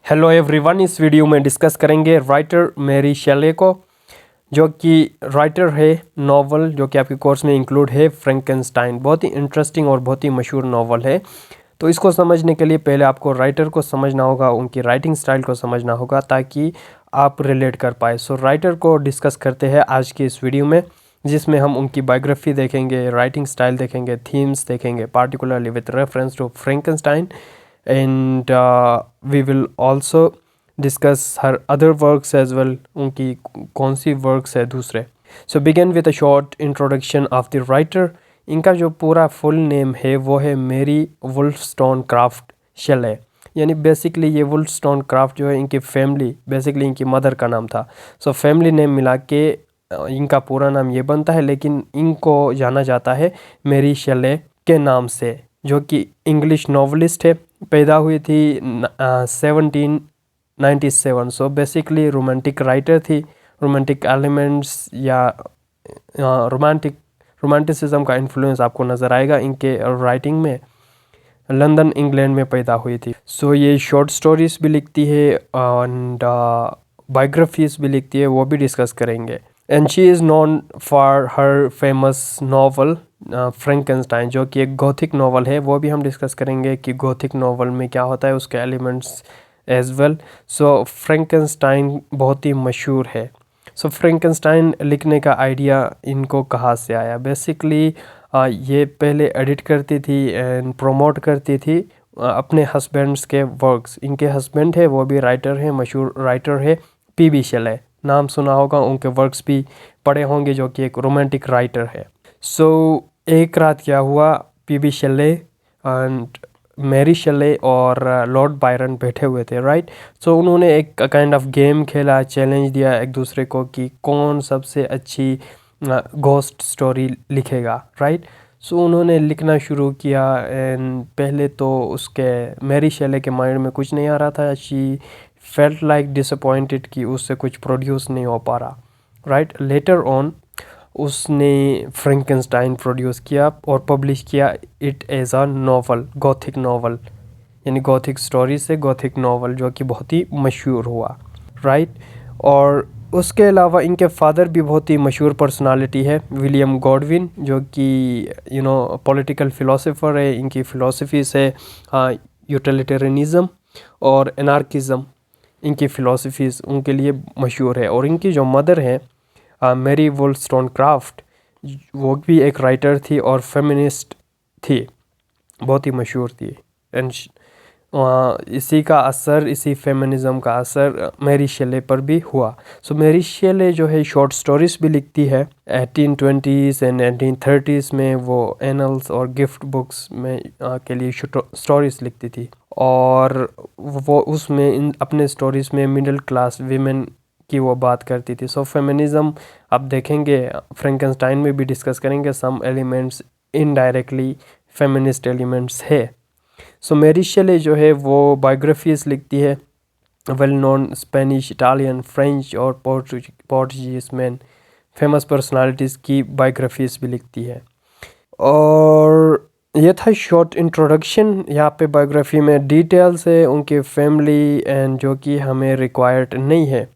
Hello everyone, इस video में discuss करेंगे राइटर मैरी शेले को, जो कि राइटर है नॉवल जो कि आपके कोर्स में इंक्लूड है फ्रैंकेनस्टाइन। बहुत ही इंटरेस्टिंग और बहुत ही मशहूर नॉवल है। तो इसको समझने के लिए पहले आपको राइटर को समझना होगा, उनकी राइटिंग स्टाइल को समझना होगा ताकि आप रिलेट कर पाए। सो राइटर को डिस्कस करते हैं आज की इस वीडियो में, जिसमें हम उनकी बायोग्राफी देखेंगे, राइटिंग स्टाइल देखेंगे, थीम्स देखेंगे, particularly with reference to Frankenstein, and we will also discuss her other works as well, उनकी कौन सी वर्क्स है दूसरे। So begin with a short introduction of the writer. इनका जो पूरा फुल नेम है वो है मेरी वुल्फस्टोनक्राफ्ट शेले। यानी बेसिकली ये वुल्फस्टोनक्राफ्ट जो है इनकी फैमिली, बेसिकली इनकी मदर का नाम था। सो फैमिली नेम मिला के इनका पूरा नाम ये बनता है, लेकिन इनको जाना जाता है मेरी शेले के नाम से, जो कि इंग्लिश नॉवलिस्ट है। पैदा हुई थी 1797। सो बेसिकली रोमांटिक राइटर थी। रोमांटिक एलिमेंट्स या रोमांटिसिज्म का इन्फ्लुएंस आपको नज़र आएगा इनके राइटिंग में। लंदन इंग्लैंड में पैदा हुई थी। सो ये शॉर्ट स्टोरीज भी लिखती है एंड बायोग्राफीज भी लिखती है, वो भी डिस्कस करेंगे। And she is known for her famous novel Frankenstein, जो कि एक गॉथिक नॉवल है। वो भी हम डिस्कस करेंगे कि गॉथिक नॉवल में क्या होता है, उसके एलिमेंट्स एज वेल। सो फ्रैंकेनस्टाइन बहुत ही मशहूर है। सो फ्रैंकेनस्टाइन लिखने का आइडिया इनको कहाँ से आया? बेसिकली ये पहले एडिट करती थी एंड प्रोमोट करती थी अपने हस्बैंड्स के वर्क्स। इनके हस्बैंड है, वो भी राइटर है, मशहूर राइटर है पी शेले। नाम सुना होगा, उनके वर्क्स भी पढ़े होंगे, जो कि एक रोमांटिक राइटर है। सो एक रात क्या हुआ, पी शेले एंड मैरी शेले और लॉर्ड बायरन बैठे हुए थे, राइट। सो उन्होंने एक काइंड ऑफ गेम खेला, चैलेंज दिया एक दूसरे को कि कौन सबसे अच्छी घोस्ट स्टोरी लिखेगा, राइट। सो उन्होंने लिखना शुरू किया एंड पहले तो उसके मैरी शेले के माइंड में कुछ नहीं आ रहा था। शी फेल्ट लाइक डिसअपॉइंटेड कि उससे कुछ प्रोड्यूस नहीं हो पा रहा, राइट। लेटर ऑन उसने फ्रैंकेनस्टाइन प्रोड्यूस किया और पब्लिश किया it as a novel, gothic novel, यानी गॉथिक स्टोरी से गॉथिक नॉवल, जो कि बहुत ही मशहूर हुआ, राइट। और उसके अलावा इनके फादर भी बहुत ही मशहूर पर्सनालिटी है, विलियम गॉडविन, जो कि पॉलिटिकल फ़िलोसोफर है। इनकी फ़िलोसफी से यूटिलिटेरियनिज़म और एनार्किज़म, इनकी फ़िलोसफीज़ उनके लिए मशहूर है। और इनकी जो मदर है मैरी वुल्फस्टोनक्राफ्ट, वो भी एक राइटर थी और फेमिनिस्ट थी, बहुत ही मशहूर थी। एंड इसी का असर, इसी फेमिनिज़म का असर मैरी शेले पर भी हुआ। सो मैरी शेले जो है शॉर्ट स्टोरीज भी लिखती है। 1820s एंड 1830s में वो एनल्स और गिफ्ट बुक्स में के लिए स्टोरीज लिखती थी, और वो उसमें अपने स्टोरीज में मिडिल क्लास वीमेन की वो बात करती थी। सो फेमिनिज़म आप देखेंगे, फ्रैंकेनस्टाइन में भी डिस्कस करेंगे, some elements indirectly feminist elements है। सो मैरी शेले जो है वो बायोग्राफीज लिखती है, well known Spanish, Italian, French और पोर्टुगीज मैन फेमस पर्सनालिटीज़ की बायोग्राफीज भी लिखती है। और ये था शॉर्ट इंट्रोडक्शन। यहाँ पे बायोग्राफी में डिटेल्स है उनकी फैमिली एंड जो कि हमें रिक्वायर्ड नहीं है।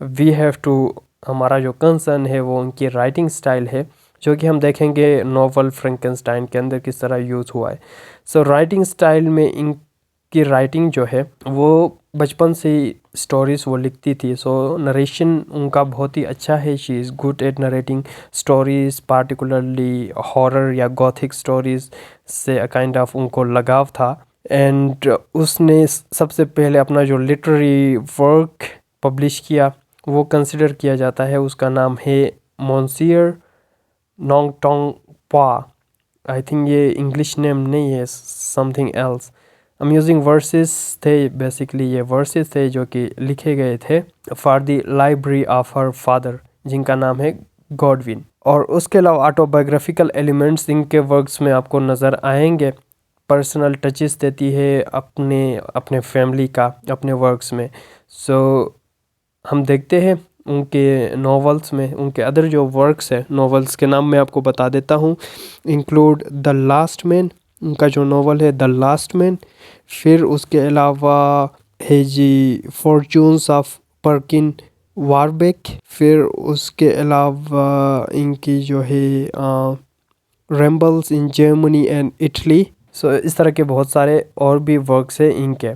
वी हैव टू, हमारा जो कंसर्न है वो उनकी राइटिंग स्टाइल है, जो कि हम देखेंगे नॉवल फ्रैंकेनस्टाइन के अंदर किस तरह यूज़ हुआ है। सो राइटिंग स्टाइल में इनकी राइटिंग जो है वो बचपन से स्टोरीज वो लिखती थी। सो नरेशन उनका बहुत ही अच्छा है। She is good at narrating stories, particularly horror या गॉथिक स्टोरीज से काइंड ऑफ उनको लगाव था। एंड उसने सबसे पहले अपना जो लिटरेरी वर्क पब्लिश किया वो कंसिडर किया जाता है, उसका नाम है मॉन्सियर नोंग टोंग पा। आई थिंक ये इंग्लिश नेम नहीं है, समथिंग एल्स। अम्यूजिंग वर्सेस थे, बेसिकली ये वर्सेस थे जो कि लिखे गए थे for the library of her father, जिनका नाम है गॉडविन। और उसके अलावा ऑटोबायोग्राफिकल एलिमेंट्स इनके वर्क्स में आपको नज़र आएंगे। पर्सनल टचेस देती है अपने फैमिली का अपने वर्क्स में। सो हम देखते हैं उनके नॉवेल्स में, उनके अदर जो वर्क्स है, नॉवेल्स के नाम मैं आपको बता देता हूँ, इंक्लूड द लास्ट मैन, उनका जो नॉवल है द लास्ट मैन। फिर उसके अलावा है जी फॉर्चून्स ऑफ परकिन वारबेक। फिर उसके अलावा इनकी जो है रैम्बल्स इन जर्मनी एंड इटली। सो इस तरह के बहुत सारे और भी वर्क्स हैं इनके।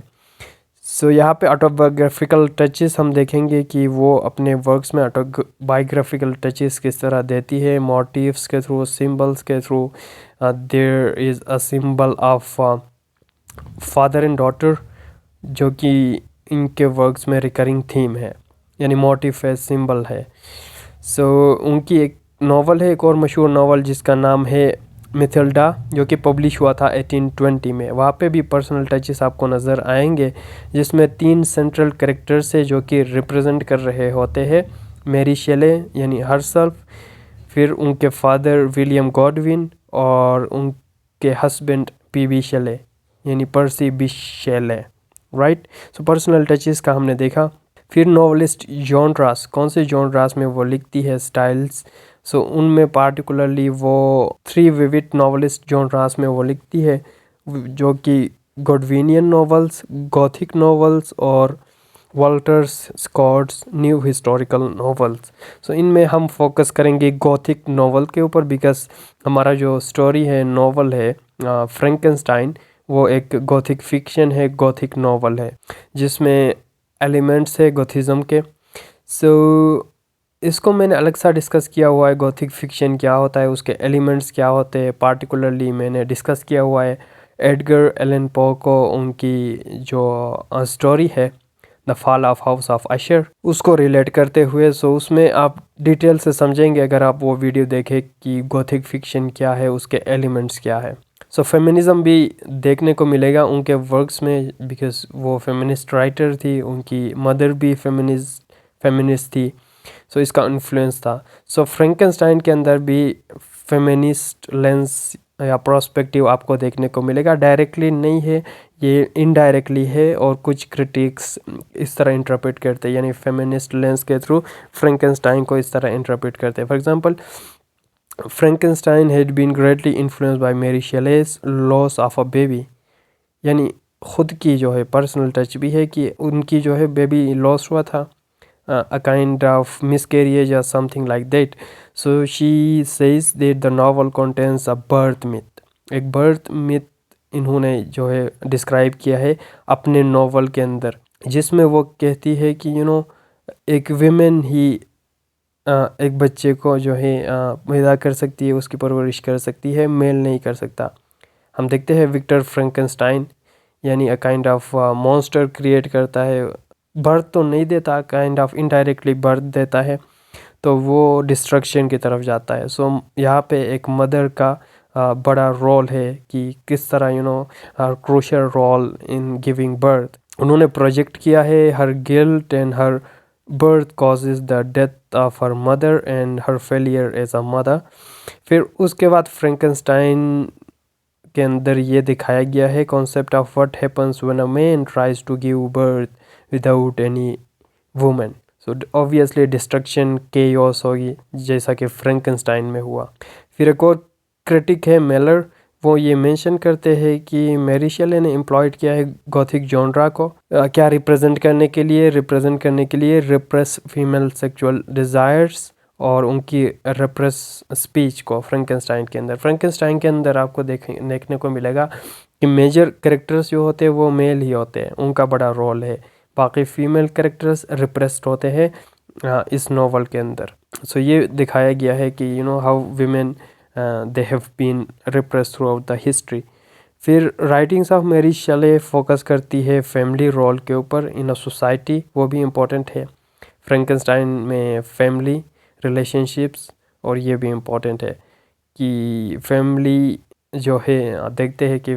सो यहाँ पे ऑटोबायोग्राफिकल टचेस हम देखेंगे कि वो अपने वर्क्स में ऑटोबायोग्राफिकल टचेस किस तरह देती है, मोटिव्स के थ्रू, सिंबल्स के through. There is a symbol of father and daughter जो कि इनके वर्क्स में रिकरिंग थीम है, यानी मोटिव है, सिंबल है। सो उनकी एक नावल है, एक और मशहूर नावल जिसका नाम है मिथिल्डा, जो कि पब्लिश हुआ था 1820 में। वहाँ पे भी पर्सनल टचेस आपको नज़र आएंगे, जिसमें 3 सेंट्रल कैरेक्टर्स है जो कि रिप्रेजेंट कर रहे होते हैं। मैरी शेले यानी हरसेल्फ, फिर उनके फादर विलियम गॉडविन और उनके हस्बैंड पीबी शेले यानी पर्सी B शेले, right. So personal touches का हमने देखा। फिर नॉवलिस्ट जॉनरास, कौन से जॉनरास में वो लिखती है, स्टाइल्स। सो उनमें पार्टिकुलरली वो 3 विविड नॉवलिस्ट जॉनरास में वो लिखती है, जो कि गॉडविनियन नॉवेल्स, गॉथिक नॉवेल्स और Walter's Scott's new historical novels. So इनमें हम फोकस करेंगे गॉथिक नॉवल के ऊपर, बिकॉज हमारा जो स्टोरी है, नॉवल है फ्रैंकेनस्टाइन, वो एक गॉथिक फिक्शन है, गॉथिक नॉवल है जिसमें एलिमेंट्स है गॉथिज़्म के। सो इसको मैंने अलग सा डिस्कस किया हुआ है, गॉथिक फिक्शन क्या होता है, उसके एलिमेंट्स क्या होते हैं, पार्टिकुलरली मैंने डिस्कस किया हुआ है एडगर एलन पो को, उनकी जो स्टोरी है the fall of house of Usher, उसको रिलेट करते हुए। सो उसमें आप डिटेल से समझेंगे अगर आप वो वीडियो देखें कि गॉथिक फिक्शन क्या है, उसके एलिमेंट्स क्या है। सो फेमिनिज़म भी देखने को मिलेगा उनके वर्क्स में, बिकॉज वो फेमिनिस्ट राइटर थी, उनकी मदर भी फेमिनिस्ट थी। सो इसका इन्फ्लुएंस था। सो फ्रैंकेनस्टाइन के अंदर भी फेमिनिस्ट लेंस या प्रोस्पेक्टिव आपको देखने को मिलेगा। डायरेक्टली नहीं है, ये इनडायरेक्टली है, और कुछ क्रिटिक्स इस तरह इंटरप्रेट करते हैं, यानी फेमिनिस्ट लेंस के थ्रू फ्रैंकेनस्टाइन को इस तरह इंटरप्रेट करते हैं। For example, Frankenstein had been greatly influenced by Mary Shelley's loss of a baby, यानी खुद की जो है पर्सनल टच भी है कि उनकी जो है बेबी लॉस हुआ था, a kind of miscarriage or something like that. So she says that the novel contains a birth myth. एक बर्थ मिथ इन्होंने जो है डिस्क्राइब किया है अपने नॉवल के अंदर, जिसमें वो कहती है कि एक विमेन ही एक बच्चे को जो है पैदा कर सकती है, उसकी परवरिश कर सकती है, मेल नहीं कर सकता। हम देखते हैं विक्टर फ्रैंकेनस्टाइन यानी a kind of monster create करता है, बर्थ तो नहीं देता, काइंड ऑफ इनडायरेक्टली बर्थ देता है, तो वो डिस्ट्रक्शन की तरफ जाता है। सो यहाँ पे एक मदर का बड़ा रोल है कि किस तरह her crucial role in giving birth उन्होंने प्रोजेक्ट किया है। Her guilt and her birth causes the death of her mother and her failure as a mother. फिर उसके बाद फ्रैंकेनस्टाइन के अंदर ये दिखाया गया है concept of what happens when a man tries to give birth without any women. So obviously destruction chaos होगी, जैसा कि फ्रैंकेनस्टाइन में हुआ। फिर एक और क्रिटिक है मेलर, वो ये मेंशन करते हैं कि मैरी शेले ने एम्प्लॉयड किया है गॉथिक जॉनरा को क्या रिप्रेजेंट करने के लिए रिप्रेस फीमेल सेक्सुअल डिज़ायर्स और उनकी रिप्रेस स्पीच को। फ्रैंकेनस्टाइन के अंदर आपको देखने को मिलेगा कि मेजर कैरेक्टर्स जो होते हैं वो मेल ही होते हैं, उनका बड़ा रोल है, बाकी फीमेल कैरेक्टर्स रिप्रेस्ड होते हैं इस नॉवल के अंदर। सो ये दिखाया गया है कि how women they have been repressed throughout the history. फिर writings of Mary Shelley focus करती है फैमिली रोल के ऊपर इन अ सोसाइटी, वो भी इम्पोर्टेंट है। फ्रैंकेनस्टाइन में फैमिली रिलेशनशिप्स, और ये भी इम्पोर्टेंट है कि फैमिली जो है देखते हैं कि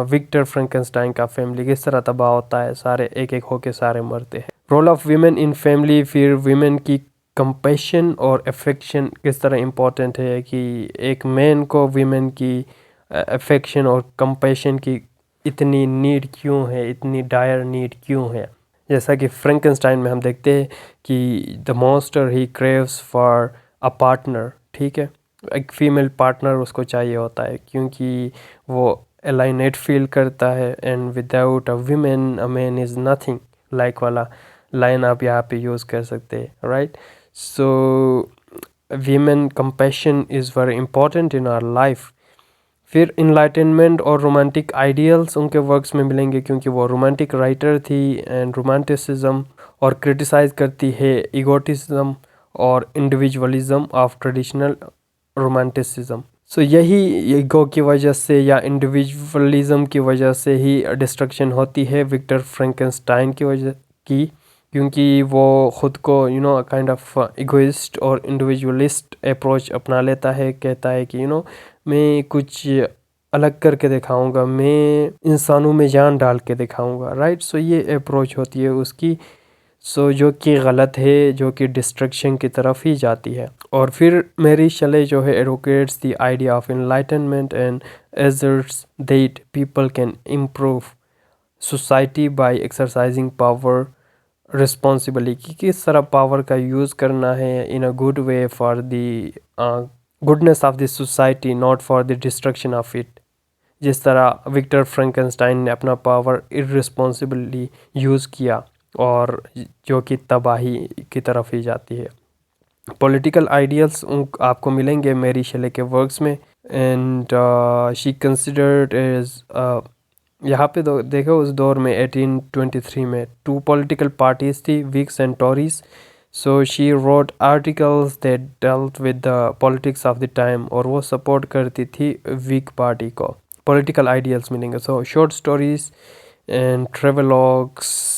विक्टर फ्रैंकेनस्टाइन का फैमिली किस तरह तबाह होता है, सारे एक एक होके सारे मरते हैं। Role of women in family, फिर वीमेन की कंपैशन और अफेक्शन किस तरह इम्पोर्टेंट है कि एक मैन को वीमेन की अफेक्शन और कंपैशन की इतनी नीड क्यों है, इतनी डायर नीड क्यों है। जैसा कि फ्रैंकेनस्टाइन में हम देखते हैं कि the monster he craves for a partner, ठीक है, एक फीमेल पार्टनर उसको चाहिए होता है क्योंकि वो एलाइनेट फील करता है, and without a women a man is nothing. Like वाला लाइन आप यहाँ पे यूज़ कर सकते हैं, right. So women compassion is very important in our life. फिर इनलाइटनमेंट और रोमांटिक आइडियल्स उनके वर्क्स में मिलेंगे, क्योंकि वो रोमांटिक राइटर थी, एंड रोमांटिसिज्म और क्रिटिसाइज करती है ईगोटिज्म और individualism of traditional romanticism. So यही ईगो की वजह से या इंडिविजुअलिज्म की वजह से ही डिस्ट्रक्शन होती है विक्टर फ्रैंकेनस्टाइन की वजह की, क्योंकि वो ख़ुद को काइंड ऑफ इगोइस्ट और इंडिविजुअलिस्ट अप्रोच अपना लेता है। कहता है कि मैं कुछ अलग करके दिखाऊंगा, मैं इंसानों में जान डाल के दिखाऊंगा, राइट। सो ये अप्रोच होती है उसकी, सो जो कि गलत है, जो कि डिस्ट्रक्शन की तरफ ही जाती है। और फिर मेरी शेले जो है advocates the idea of enlightenment and asserts that people can improve society by exercising power responsibly, कि किस तरह पावर का यूज़ करना है in a good way for the goodness of the society, not for the destruction of it. जिस तरह Victor Frankenstein ने अपना पावर इररिस्पॉन्सिबली यूज़ किया और जो कि तबाही की तरफ ही जाती है। पॉलिटिकल आइडियल्स आपको मिलेंगे मेरी शेले के वर्क्स में, एंड शी कंसिडर्ड एज यहाँ पे देखो उस दौर में 1823 में 2 पॉलिटिकल पार्टीज थी, Whigs and Tories. So she wrote articles that dealt with the politics of the time, और वो सपोर्ट करती थी विग पार्टी को। पॉलिटिकल आइडियल्स मिलेंगे। So short stories and travelogues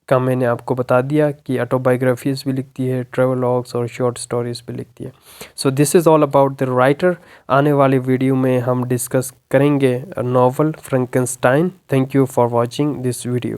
का मैंने आपको बता दिया कि ऑटोबायोग्राफीज़ भी लिखती है, ट्रेवलॉग्स और शॉर्ट स्टोरीज़ भी लिखती है। So this is all about the writer. आने वाली वीडियो में हम डिस्कस करेंगे novel Frankenstein. Thank you for watching this video.